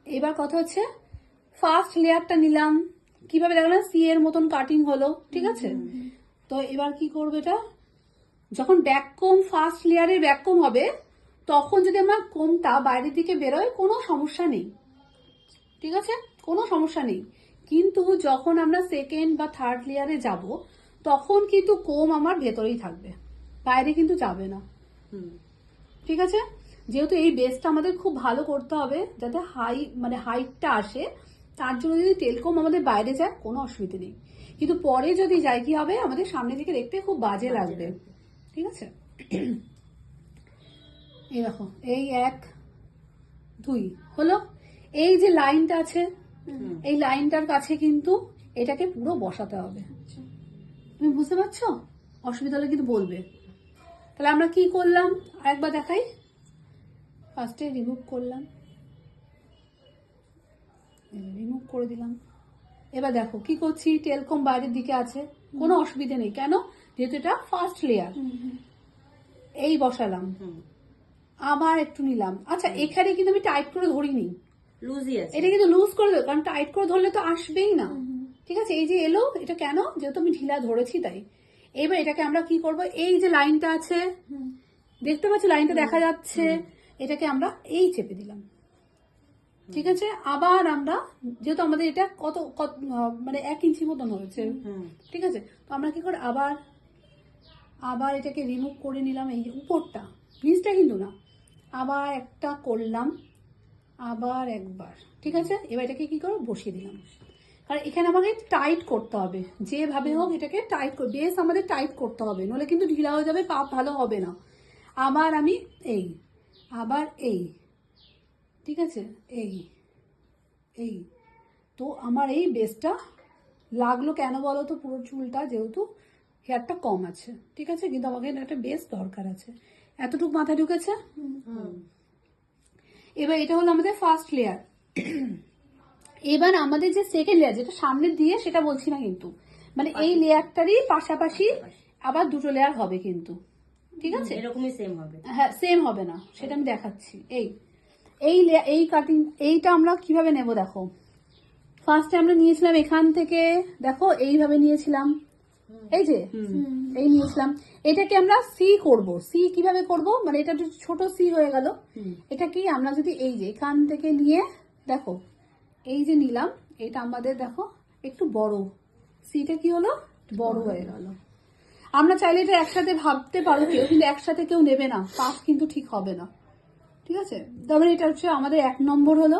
এবার কথা হচ্ছে ফার্স্ট লেয়ারটা নিলাম, কিভাবে দেখলাম সি এর মতন কাটিং হলো, ঠিক আছে। তো এবার কি করবে, এটা যখন ব্যাক কোম ফার্স্ট লেয়ারের ব্যাক কোম হবে, তখন যদি আমার কোমটা বাইরের দিকে বেরোয় কোনো সমস্যা নেই, ঠিক আছে, কোনো সমস্যা নেই। কিন্তু যখন আমরা সেকেন্ড বা থার্ড লেয়ারে যাব, তখন কিন্তু কোম আমার ভেতরেই থাকবে, বাইরে কিন্তু যাবে না, ঠিক আছে। যেহেতু এই বেসটা আমাদের খুব ভালো করতে হবে যাতে হাইটটা আসে, তার জন্য যদি তেলকম আমাদের বাইরে যায় কোনো অসুবিধা নেই, কিন্তু পরে যদি যায় কি হবে, আমাদের সামনে থেকে দেখতে খুব বাজে লাগবে, ঠিক আছে। এই দেখো, এই 1 2 হলো। এই যে লাইনটা আছে, এই লাইনটার কাছে কিন্তু এটাকে পুরো বসাতে হবে। তুমি বুঝতে পারছো? অসুবিধা হলে কিন্তু বলবে। তাহলে আমরা কি করলাম আরেকবার দেখাই। ফার্স্টে রিমুভ করলাম, রিমুভ করে দিলাম। এবার দেখো কি করছি, টেলকম বাইরের দিকে আছে, কোনো অসুবিধা নেই, কেন, যেহেতু এটা ফার্স্ট লেয়ার। এই বসালাম, আবার একটু নিলাম। আচ্ছা, এখানে কিন্তু আমি টাইট করে ধরিনি, লুজই আছে, এটা কিন্তু লুজ করে দেবো, কারণ টাইট করে ধরলে তো আসবেই না, ঠিক আছে। এই যে এলো, এটা কেন, যেহেতু আমি ঢিলা ধরেছি তাই। এবার এটাকে আমরা কি করব, এই যে লাইনটা আছে, দেখতে পাচ্ছি লাইনটা দেখা যাচ্ছে, এটাকে আমরা এই চেপে দিলাম, ঠিক আছে। আবার আমরা, যেহেতু আমাদের এটা কত মানে 1 ইঞ্চি মতন হয়েছে, ঠিক আছে, তো আমরা কি করে আবার এটাকে রিমুভ করে নিলাম, এই যে উপরটা, নিচটা কিন্তু না, আবার একটা করলাম, আবার একবার, ঠিক আছে। এবার এটাকে কি করে বসিয়ে দিলাম, কারণ এখানে আমাকে টাইট করতে হবে, যেভাবে হোক এটাকে টাইট করে, বেস আমাদের টাইট করতে হবে, নলে কিন্তু ঢিলা হয়ে যাবে, পাপ ভালো হবে না। আবার আমি এই, আবার এই, ঠিক আছে, এই তো আমার এই বেসটা লাগলো কেন বলো তো, পুরো চুলটা যেহেতু হেয়ারটা কম আছে, ঠিক আছে, কিন্তু আমাকে একটা বেস দরকার আছে। এতটুকু মাথায় ঢুকেছে? এবার এটা হলো আমাদের ফার্স্ট লেয়ার। এবার আমাদের যে সেকেন্ড লেয়ার, যেটা সামনে দিয়ে, সেটা বলছি না কিন্তু, মানে এই লেয়ারটারই পাশাপাশি আবার 2টো লেয়ার হবে কিন্তু, ঠিক আছে, এরকমই সেম হবে। হ্যাঁ, সেম হবে না, সেটা আমি দেখাচ্ছি। এই কাটিং, এইটা আমরা কিভাবে নেব দেখো। ফার্স্টে আমরা নিয়েছিলাম এখান থেকে, দেখো এইভাবে নিয়েছিলাম, এই যে এই নিয়েছিলাম, এটাকে আমরা সি করব। সি কিভাবে করব, মানে এটা একটু ছোট সি হয়ে গেল, এটা কি আমরা যদি এই যে এখান থেকে নিয়ে, দেখো এই যে নিলাম, এটা আমাদের দেখো একটু বড়, সিটা কি হলো, বড় হয়ে গেল। আমরা চাইলে এটা একসাথে ভাবতে পারো কেউ, কিন্তু একসাথে কেউ নেবে না, পাশ কিন্তু ঠিক হবে না, ঠিক আছে। তবে এটা হচ্ছে আমাদের 1 নম্বর হলো।